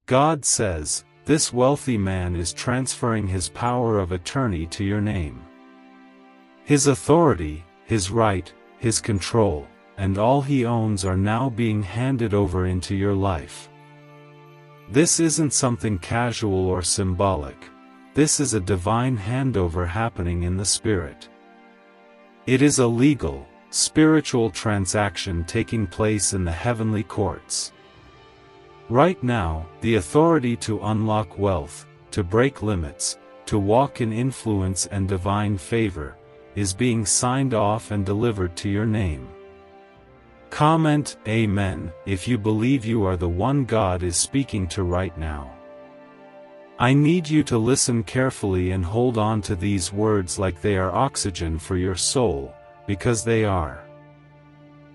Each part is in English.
God says, this wealthy man is transferring his power of attorney to your name. His authority, his right, his control, and all he owns are now being handed over into your life. This isn't something casual or symbolic. This is a divine handover happening in the Spirit. It is a legal, spiritual transaction taking place in the heavenly courts. Right now, the authority to unlock wealth, to break limits, to walk in influence and divine favor, is being signed off and delivered to your name. Comment Amen if you believe you are the one God is speaking to right now. I need you to listen carefully and hold on to these words like they are oxygen for your soul, because they are.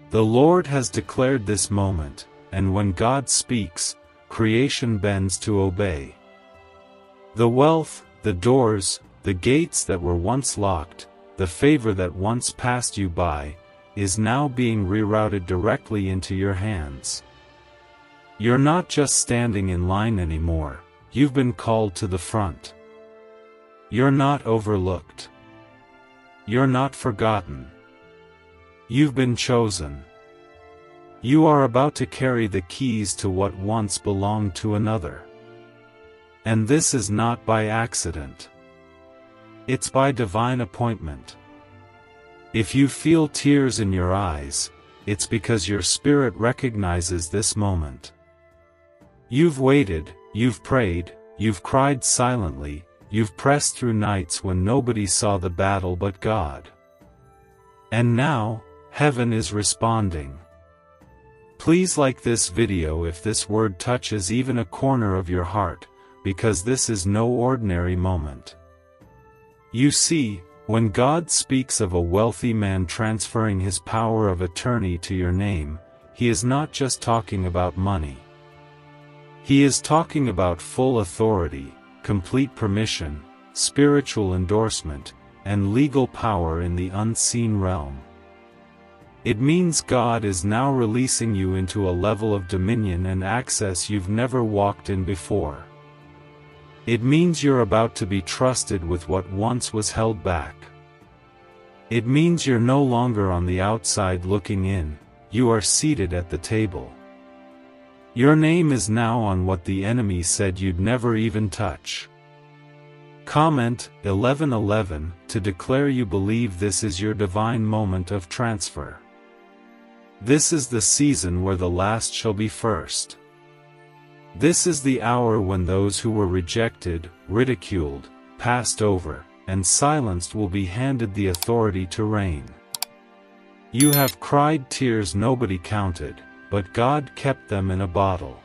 The Lord has declared this moment, and when God speaks, creation bends to obey. The wealth, the doors, the gates that were once locked, the favor that once passed you by, is now being rerouted directly into your hands. You're not just standing in line anymore, you've been called to the front. You're not overlooked. You're not forgotten. You've been chosen. You are about to carry the keys to what once belonged to another. And this is not by accident. It's by divine appointment. If you feel tears in your eyes, it's because your spirit recognizes this moment. You've waited, you've prayed, you've cried silently, you've pressed through nights when nobody saw the battle but God. And now, heaven is responding. Please like this video if this word touches even a corner of your heart, because this is no ordinary moment. You see, when God speaks of a wealthy man transferring his power of attorney to your name, he is not just talking about money. He is talking about full authority, complete permission, spiritual endorsement, and legal power in the unseen realm. It means God is now releasing you into a level of dominion and access you've never walked in before. It means you're about to be trusted with what once was held back. It means you're no longer on the outside looking in, you are seated at the table. Your name is now on what the enemy said you'd never even touch. Comment 11:11 to declare you believe this is your divine moment of transfer. This is the season where the last shall be first. This is the hour when those who were rejected, ridiculed, passed over, and silenced will be handed the authority to reign. You have cried tears nobody counted, but God kept them in a bottle.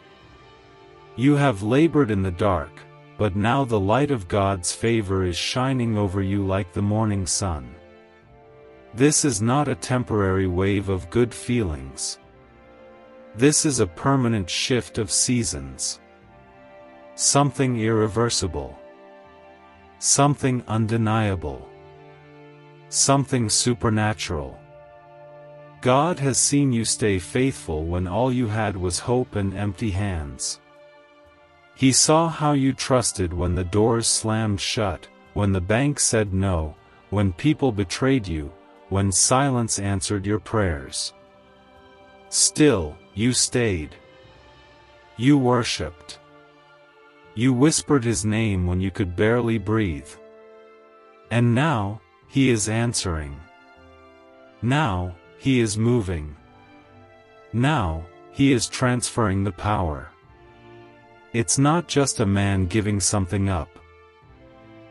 You have labored in the dark, but now the light of God's favor is shining over you like the morning sun. This is not a temporary wave of good feelings. This is a permanent shift of seasons. Something irreversible. Something undeniable. Something supernatural. God has seen you stay faithful when all you had was hope and empty hands. He saw how you trusted when the doors slammed shut, when the bank said no, when people betrayed you, when silence answered your prayers. Still, you stayed. You worshipped. You whispered his name when you could barely breathe. And now, he is answering. Now, he is moving. Now, he is transferring the power. It's not just a man giving something up.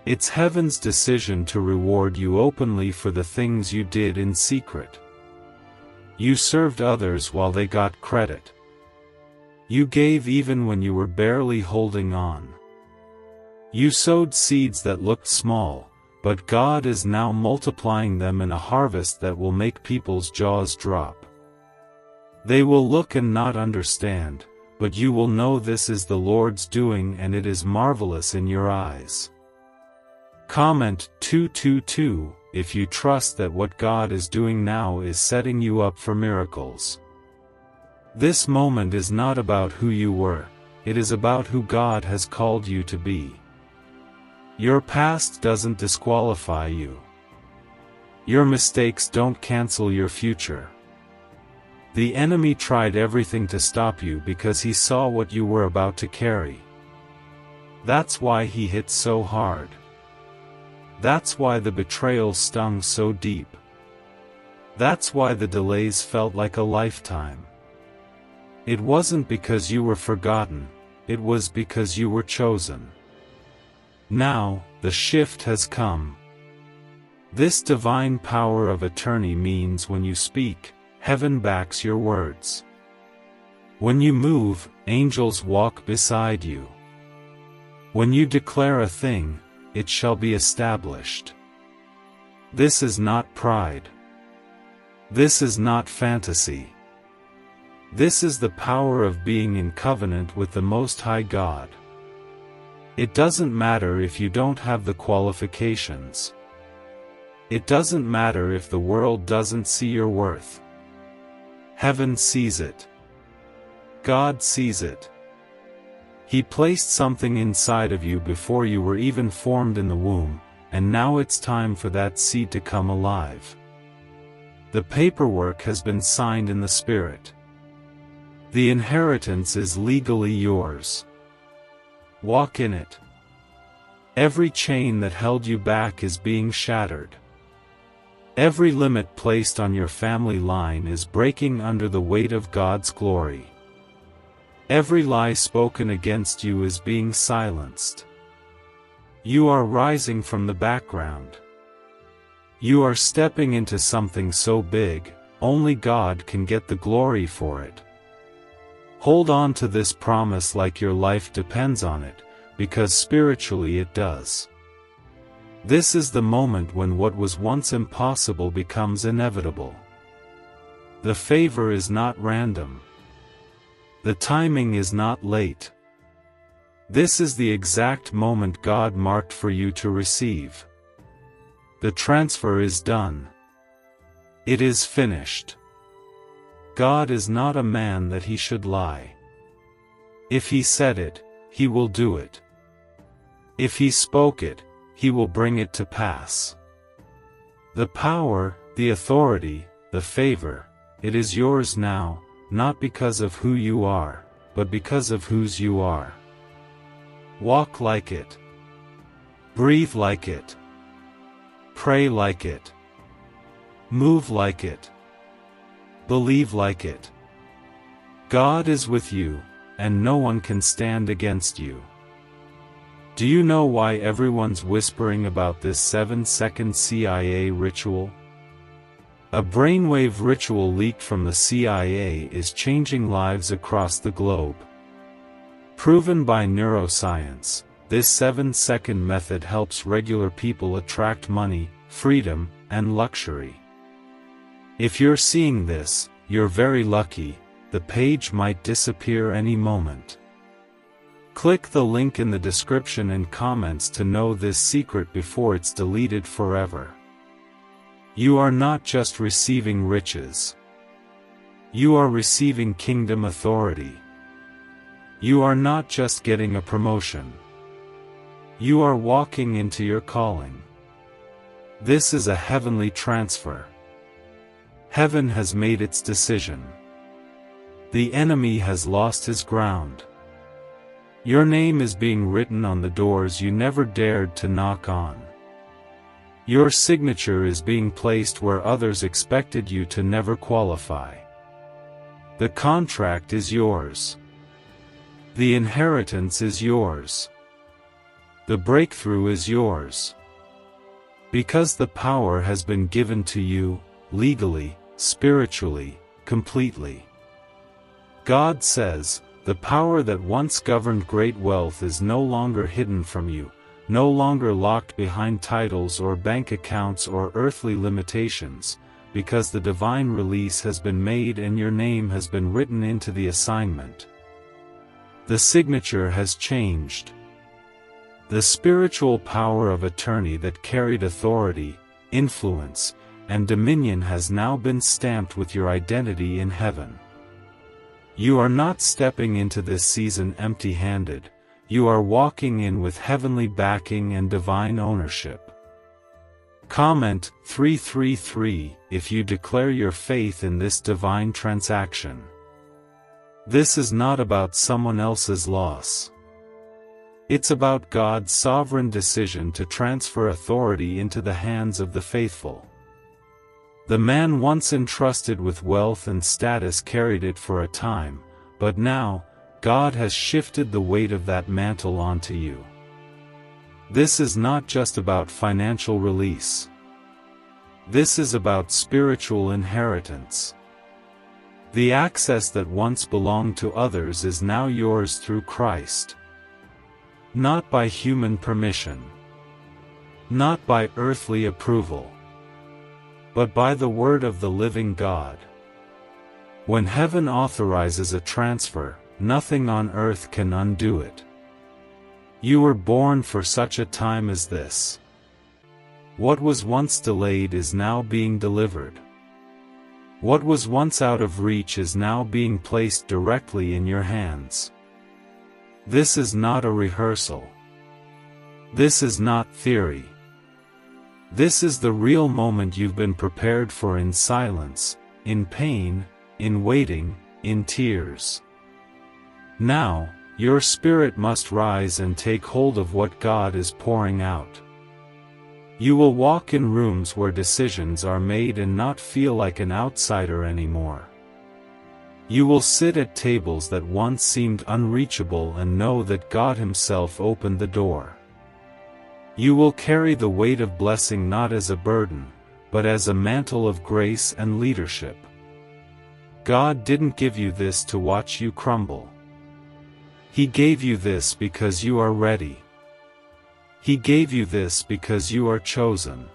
It's heaven's decision to reward you openly for the things you did in secret. You served others while they got credit. You gave even when you were barely holding on. You sowed seeds that looked small, but God is now multiplying them in a harvest that will make people's jaws drop. They will look and not understand, but you will know this is the Lord's doing and it is marvelous in your eyes. Comment 222 if you trust that what God is doing now is setting you up for miracles. This moment is not about who you were, it is about who God has called you to be. Your past doesn't disqualify you. Your mistakes don't cancel your future. The enemy tried everything to stop you because he saw what you were about to carry. That's why he hit so hard. That's why the betrayal stung so deep. That's why the delays felt like a lifetime. It wasn't because you were forgotten, it was because you were chosen. Now, the shift has come. This divine power of attorney means when you speak, heaven backs your words. When you move, angels walk beside you. When you declare a thing, it shall be established. This is not pride. This is not fantasy. This is the power of being in covenant with the Most High God. It doesn't matter if you don't have the qualifications. It doesn't matter if the world doesn't see your worth. Heaven sees it. God sees it. He placed something inside of you before you were even formed in the womb, and now it's time for that seed to come alive. The paperwork has been signed in the Spirit. The inheritance is legally yours. Walk in it. Every chain that held you back is being shattered. Every limit placed on your family line is breaking under the weight of God's glory. Every lie spoken against you is being silenced. You are rising from the background. You are stepping into something so big, only God can get the glory for it. Hold on to this promise like your life depends on it, because spiritually it does. This is the moment when what was once impossible becomes inevitable. The favor is not random. The timing is not late. This is the exact moment God marked for you to receive. The transfer is done. It is finished. God is not a man that he should lie. If he said it, he will do it. If he spoke it, he will bring it to pass. The power, the authority, the favor, it is yours now, not because of who you are, but because of whose you are. Walk like it. Breathe like it. Pray like it. Move like it. Believe like it. God is with you, and no one can stand against you. Do you know why everyone's whispering about this 7-second CIA ritual? A brainwave ritual leaked from the CIA is changing lives across the globe. Proven by neuroscience, this 7-second method helps regular people attract money, freedom, and luxury. If you're seeing this, you're very lucky. The page might disappear any moment. Click the link in the description and comments to know this secret before it's deleted forever. You are not just receiving riches. You are receiving kingdom authority. You are not just getting a promotion. You are walking into your calling. This is a heavenly transfer. Heaven has made its decision. The enemy has lost his ground. Your name is being written on the doors you never dared to knock on. Your signature is being placed where others expected you to never qualify. The contract is yours. The inheritance is yours. The breakthrough is yours. Because the power has been given to you, legally, spiritually, completely. God says, the power that once governed great wealth is no longer hidden from you, no longer locked behind titles or bank accounts or earthly limitations, because the divine release has been made and your name has been written into the assignment. The signature has changed. The spiritual power of attorney that carried authority, influence, and dominion has now been stamped with your identity in heaven. You are not stepping into this season empty-handed, you are walking in with heavenly backing and divine ownership. Comment 333 if you declare your faith in this divine transaction. This is not about someone else's loss. It's about God's sovereign decision to transfer authority into the hands of the faithful. The man once entrusted with wealth and status carried it for a time, but now, God has shifted the weight of that mantle onto you. This is not just about financial release. This is about spiritual inheritance. The access that once belonged to others is now yours through Christ. Not by human permission. Not by earthly approval. But by the word of the living God. When heaven authorizes a transfer, nothing on earth can undo it. You were born for such a time as this. What was once delayed is now being delivered. What was once out of reach is now being placed directly in your hands. This is not a rehearsal. This is not theory. This is the real moment you've been prepared for in silence, in pain, in waiting, in tears. Now, your spirit must rise and take hold of what God is pouring out. You will walk in rooms where decisions are made and not feel like an outsider anymore. You will sit at tables that once seemed unreachable and know that God Himself opened the door. You will carry the weight of blessing not as a burden, but as a mantle of grace and leadership. God didn't give you this to watch you crumble. He gave you this because you are ready. He gave you this because you are chosen.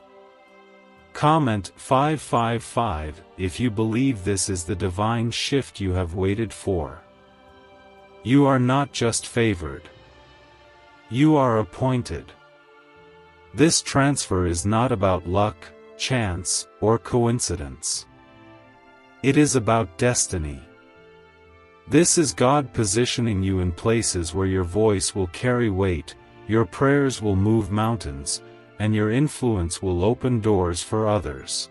Comment 555 if you believe this is the divine shift you have waited for. You are not just favored. You are appointed. This transfer is not about luck, chance, or coincidence. It is about destiny. This is God positioning you in places where your voice will carry weight, your prayers will move mountains, and your influence will open doors for others.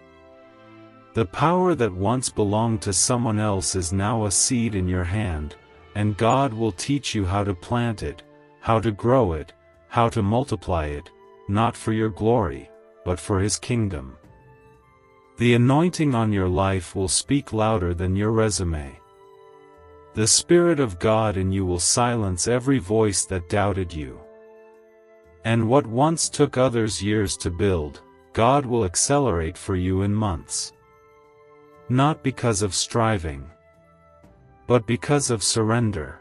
The power that once belonged to someone else is now a seed in your hand, and God will teach you how to plant it, how to grow it, how to multiply it, not for your glory, but for His kingdom. The anointing on your life will speak louder than your resume. The Spirit of God in you will silence every voice that doubted you. And what once took others years to build, God will accelerate for you in months. Not because of striving, but because of surrender.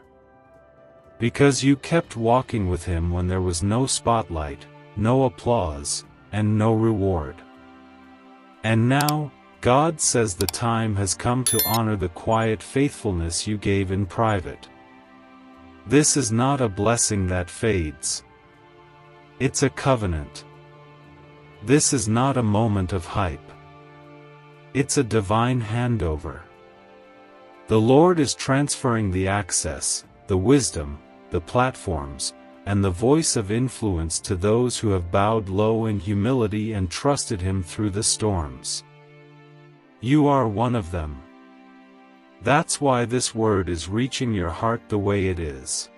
Because you kept walking with Him when there was no spotlight, no applause, and no reward. And now, God says the time has come to honor the quiet faithfulness you gave in private. This is not a blessing that fades. It's a covenant. This is not a moment of hype. It's a divine handover. The Lord is transferring the access, the wisdom, the platforms, and the voice of influence to those who have bowed low in humility and trusted Him through the storms. You are one of them. That's why this word is reaching your heart the way it is.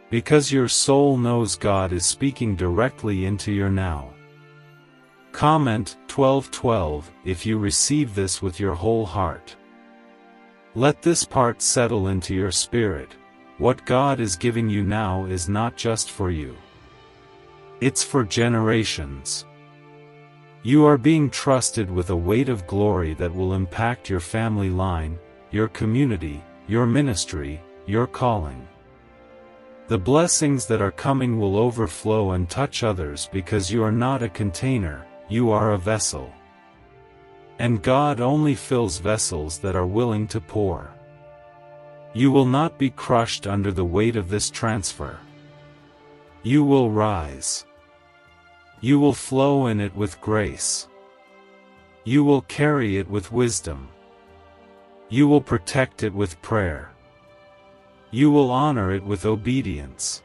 Because your soul knows God is speaking directly into your now. Comment 1212 if you receive this with your whole heart. Let this part settle into your spirit. What God is giving you now is not just for you. It's for generations. You are being trusted with a weight of glory that will impact your family line, your community, your ministry, your calling. The blessings that are coming will overflow and touch others because you are not a container, you are a vessel. And God only fills vessels that are willing to pour. You will not be crushed under the weight of this transfer. You will rise. You will flow in it with grace. You will carry it with wisdom. You will protect it with prayer. You will honor it with obedience.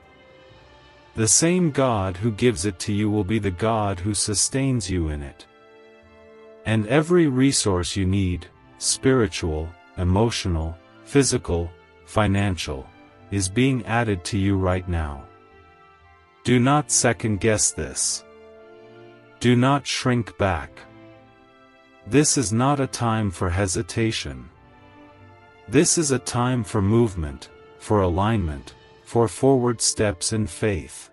The same God who gives it to you will be the God who sustains you in it. And every resource you need, spiritual, emotional, physical, financial, is being added to you right now. Do not second-guess this. Do not shrink back. This is not a time for hesitation. This is a time for movement, for alignment, for forward steps in faith.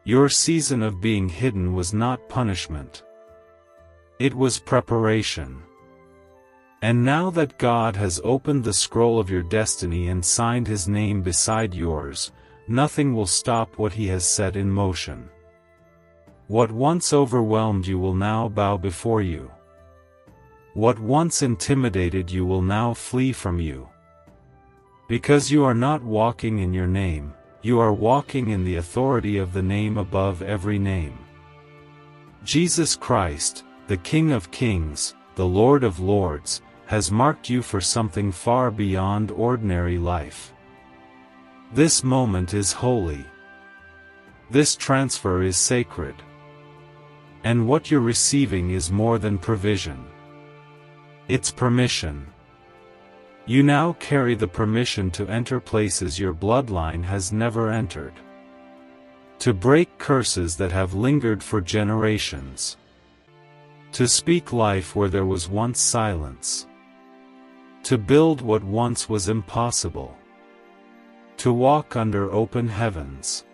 Your season of being hidden was not punishment. It was preparation. And now that God has opened the scroll of your destiny and signed His name beside yours, nothing will stop what He has set in motion. What once overwhelmed you will now bow before you. What once intimidated you will now flee from you. Because you are not walking in your name, you are walking in the authority of the name above every name. Jesus Christ, the King of Kings, the Lord of Lords, has marked you for something far beyond ordinary life. This moment is holy. This transfer is sacred. And what you're receiving is more than provision. It's permission. You now carry the permission to enter places your bloodline has never entered. To break curses that have lingered for generations. To speak life where there was once silence. To build what once was impossible. To walk under open heavens.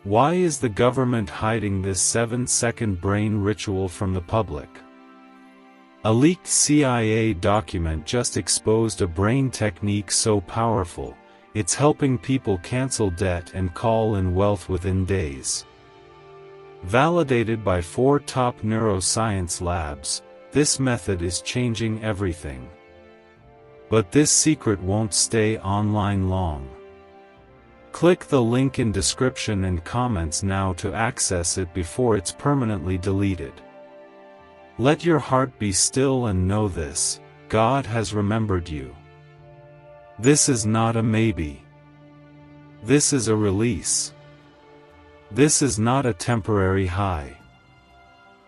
Why is the government hiding this 7-second brain ritual from the public? A leaked CIA document just exposed a brain technique so powerful, it's helping people cancel debt and call in wealth within days. Validated by 4 top neuroscience labs, this method is changing everything. But this secret won't stay online long. Click the link in description and comments now to access it before it's permanently deleted. Let your heart be still and know this: God has remembered you. This is not a maybe. This is a release. This is not a temporary high.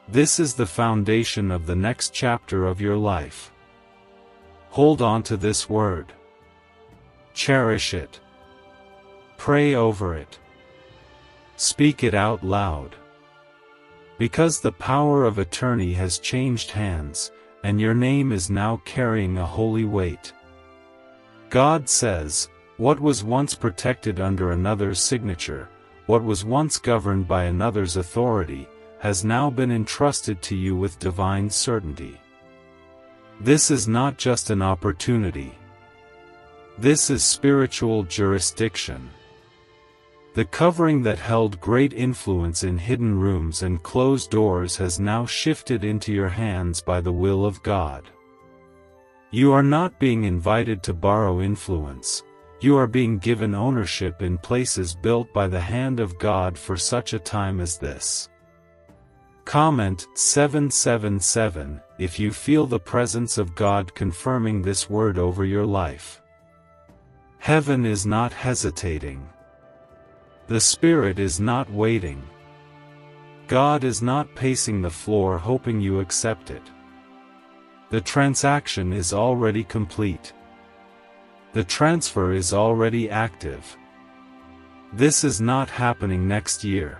This is the foundation of the next chapter of your life. Hold on to this word. Cherish it. Pray over it. Speak it out loud. Because the power of attorney has changed hands, and your name is now carrying a holy weight. God says, what was once protected under another's signature, what was once governed by another's authority, has now been entrusted to you with divine certainty. This is not just an opportunity. This is spiritual jurisdiction. The covering that held great influence in hidden rooms and closed doors has now shifted into your hands by the will of God. You are not being invited to borrow influence, you are being given ownership in places built by the hand of God for such a time as this. Comment 777 if you feel the presence of God confirming this word over your life. Heaven is not hesitating. The Spirit is not waiting. God is not pacing the floor hoping you accept it. The transaction is already complete. The transfer is already active. This is not happening next year.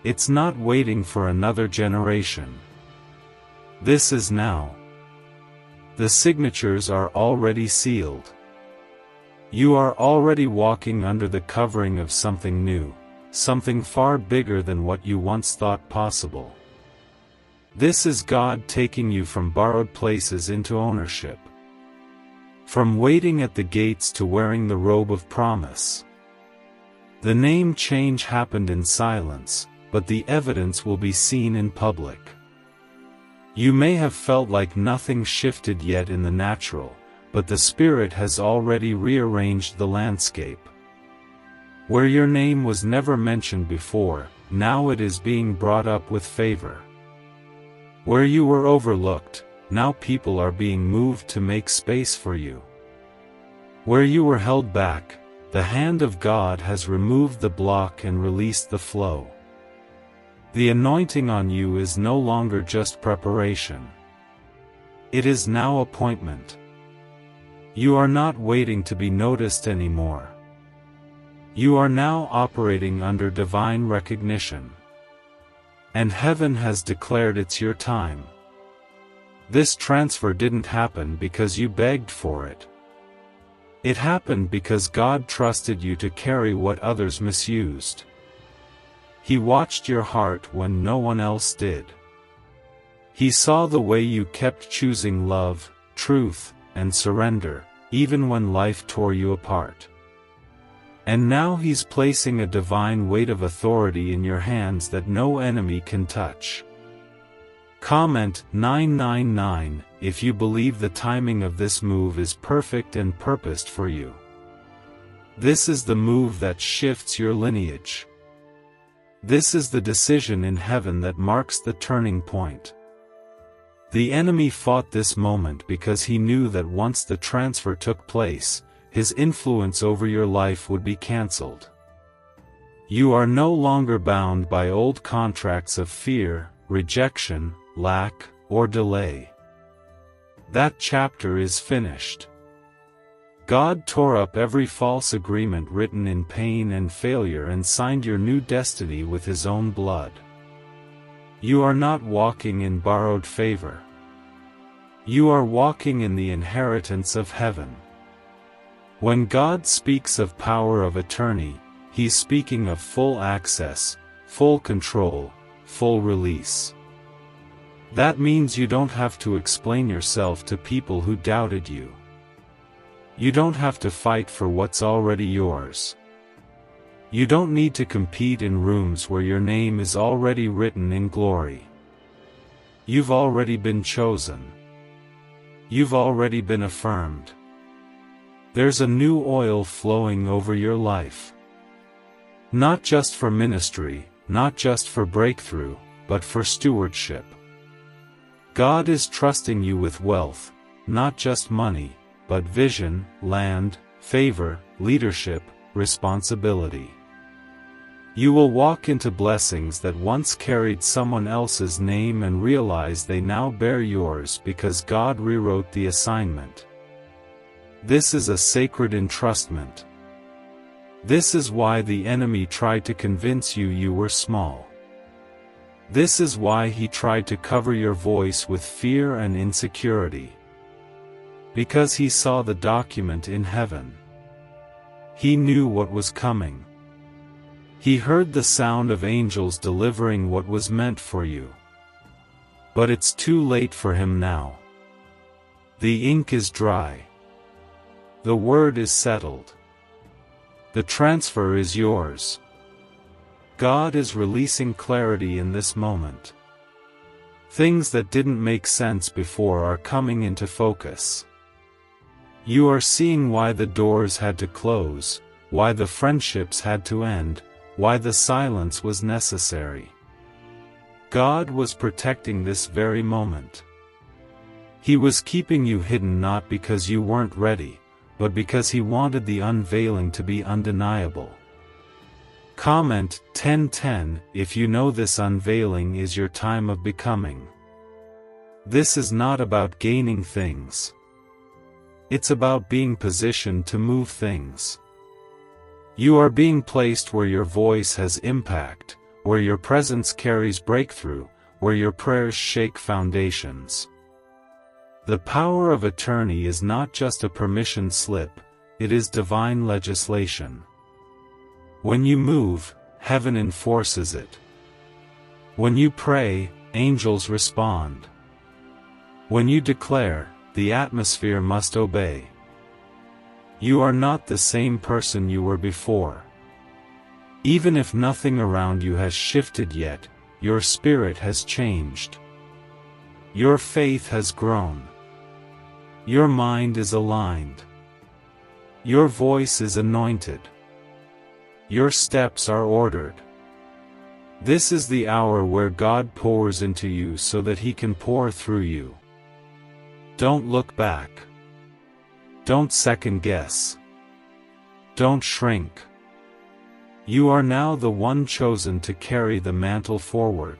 It's not waiting for another generation. This is now. The signatures are already sealed. You are already walking under the covering of something new, something far bigger than what you once thought possible. This is God taking you from borrowed places into ownership. From waiting at the gates to wearing the robe of promise. The name change happened in silence, but the evidence will be seen in public. You may have felt like nothing shifted yet in the natural, but the Spirit has already rearranged the landscape. Where your name was never mentioned before, now it is being brought up with favor. Where you were overlooked, now people are being moved to make space for you. Where you were held back, the hand of God has removed the block and released the flow. The anointing on you is no longer just preparation. It is now appointment. You are not waiting to be noticed anymore. You are now operating under divine recognition. And heaven has declared it's your time. This transfer didn't happen because you begged for it. It happened because God trusted you to carry what others misused. He watched your heart when no one else did. He saw the way you kept choosing love, truth, and surrender, even when life tore you apart. And now He's placing a divine weight of authority in your hands that no enemy can touch. Comment 999 if you believe the timing of this move is perfect and purposed for you. This is the move that shifts your lineage. This is the decision in heaven that marks the turning point. The enemy fought this moment because he knew that once the transfer took place, his influence over your life would be cancelled. You are no longer bound by old contracts of fear, rejection, lack, or delay. That chapter is finished. God tore up every false agreement written in pain and failure and signed your new destiny with His own blood. You are not walking in borrowed favor. You are walking in the inheritance of heaven. When God speaks of power of attorney, He's speaking of full access, full control, full release. That means you don't have to explain yourself to people who doubted you. You don't have to fight for what's already yours. You don't need to compete in rooms where your name is already written in glory. You've already been chosen. You've already been affirmed. There's a new oil flowing over your life. Not just for ministry, not just for breakthrough, but for stewardship. God is trusting you with wealth, not just money, but vision, land, favor, leadership, responsibility. You will walk into blessings that once carried someone else's name and realize they now bear yours because God rewrote the assignment. This is a sacred entrustment. This is why the enemy tried to convince you you were small. This is why he tried to cover your voice with fear and insecurity. Because he saw the document in heaven. He knew what was coming. He heard the sound of angels delivering what was meant for you. But it's too late for him now. The ink is dry. The word is settled. The transfer is yours. God is releasing clarity in this moment. Things that didn't make sense before are coming into focus. You are seeing why the doors had to close, why the friendships had to end, why the silence was necessary. God was protecting this very moment. He was keeping you hidden not because you weren't ready, but because He wanted the unveiling to be undeniable. Comment 1010 if you know this unveiling is your time of becoming. This is not about gaining things. It's about being positioned to move things. You are being placed where your voice has impact, where your presence carries breakthrough, where your prayers shake foundations. The power of attorney is not just a permission slip, it is divine legislation. When you move, heaven enforces it. When you pray, angels respond. When you declare, the atmosphere must obey. You are not the same person you were before. Even if nothing around you has shifted yet, your spirit has changed. Your faith has grown. Your mind is aligned. Your voice is anointed. Your steps are ordered. This is the hour where God pours into you so that He can pour through you. Don't look back. Don't second guess. Don't shrink. You are now the one chosen to carry the mantle forward.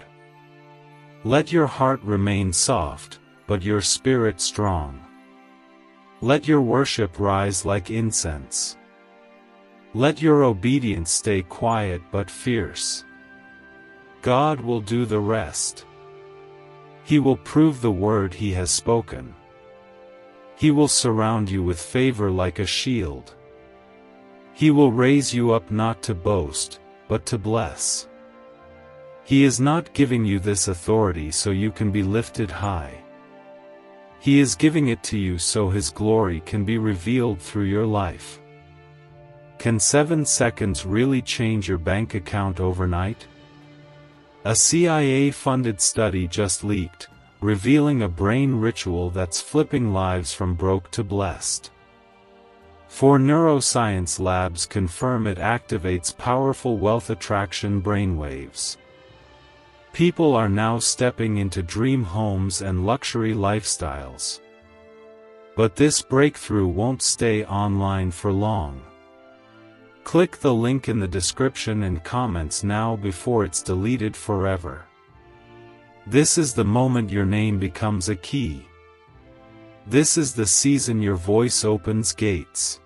Let your heart remain soft, but your spirit strong. Let your worship rise like incense. Let your obedience stay quiet but fierce. God will do the rest. He will prove the word He has spoken. He will surround you with favor like a shield. He will raise you up not to boast, but to bless. He is not giving you this authority so you can be lifted high. He is giving it to you so His glory can be revealed through your life. Can 7 seconds really change your bank account overnight? A CIA-funded study just leaked, revealing a brain ritual that's flipping lives from broke to blessed. 4 neuroscience labs confirm it activates powerful wealth attraction brainwaves. People are now stepping into dream homes and luxury lifestyles. But this breakthrough won't stay online for long. Click the link in the description and comments now before it's deleted forever. This is the moment your name becomes a key. This is the season your voice opens gates.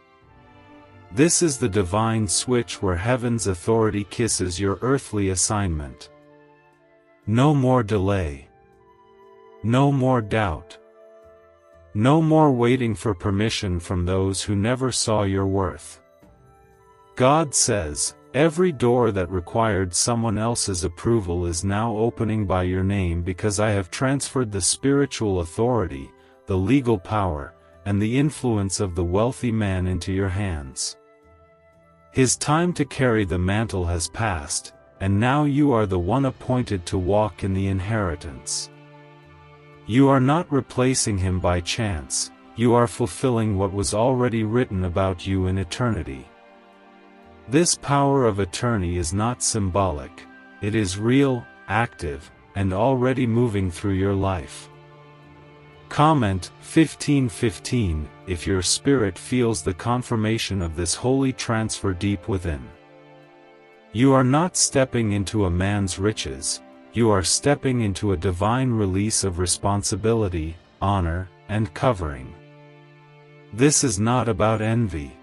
This is the divine switch where heaven's authority kisses your earthly assignment. No more delay. No more doubt. No more waiting for permission from those who never saw your worth. God says, every door that required someone else's approval is now opening by your name because I have transferred the spiritual authority, the legal power, and the influence of the wealthy man into your hands. His time to carry the mantle has passed, and now you are the one appointed to walk in the inheritance. You are not replacing him by chance, you are fulfilling what was already written about you in eternity. This power of attorney is not symbolic, it is real, active, and already moving through your life. Comment 1515 if your spirit feels the confirmation of this holy transfer deep within. You are not stepping into a man's riches, you are stepping into a divine release of responsibility, honor, and covering. This is not about envy.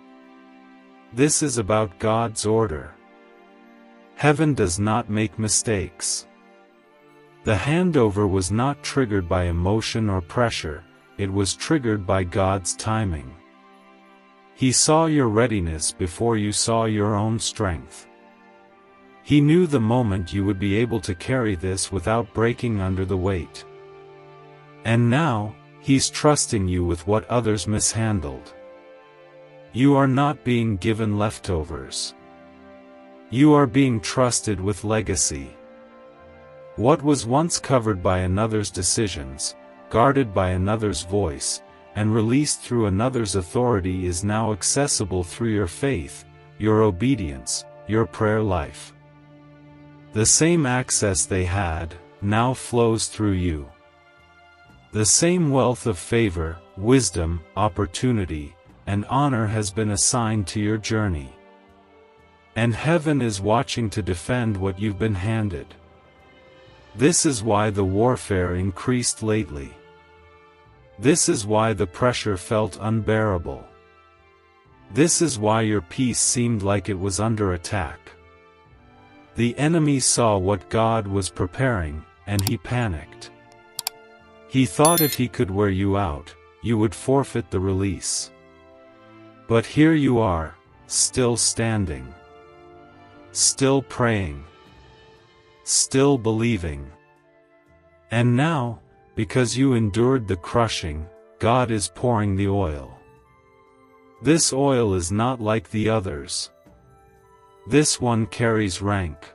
This is about God's order. Heaven does not make mistakes. The handover was not triggered by emotion or pressure, it was triggered by God's timing. He saw your readiness before you saw your own strength. He knew the moment you would be able to carry this without breaking under the weight. And now, He's trusting you with what others mishandled. You are not being given leftovers. You are being trusted with legacy. What was once covered by another's decisions, guarded by another's voice, and released through another's authority is now accessible through your faith, your obedience, your prayer life. The same access they had, now flows through you. The same wealth of favor, wisdom, opportunity, and honor has been assigned to your journey. And heaven is watching to defend what you've been handed. This is why the warfare increased lately. This is why the pressure felt unbearable. This is why your peace seemed like it was under attack. The enemy saw what God was preparing, and he panicked. He thought if he could wear you out, you would forfeit the release. But here you are, still standing. Still praying. Still believing. And now, because you endured the crushing, God is pouring the oil. This oil is not like the others. This one carries rank.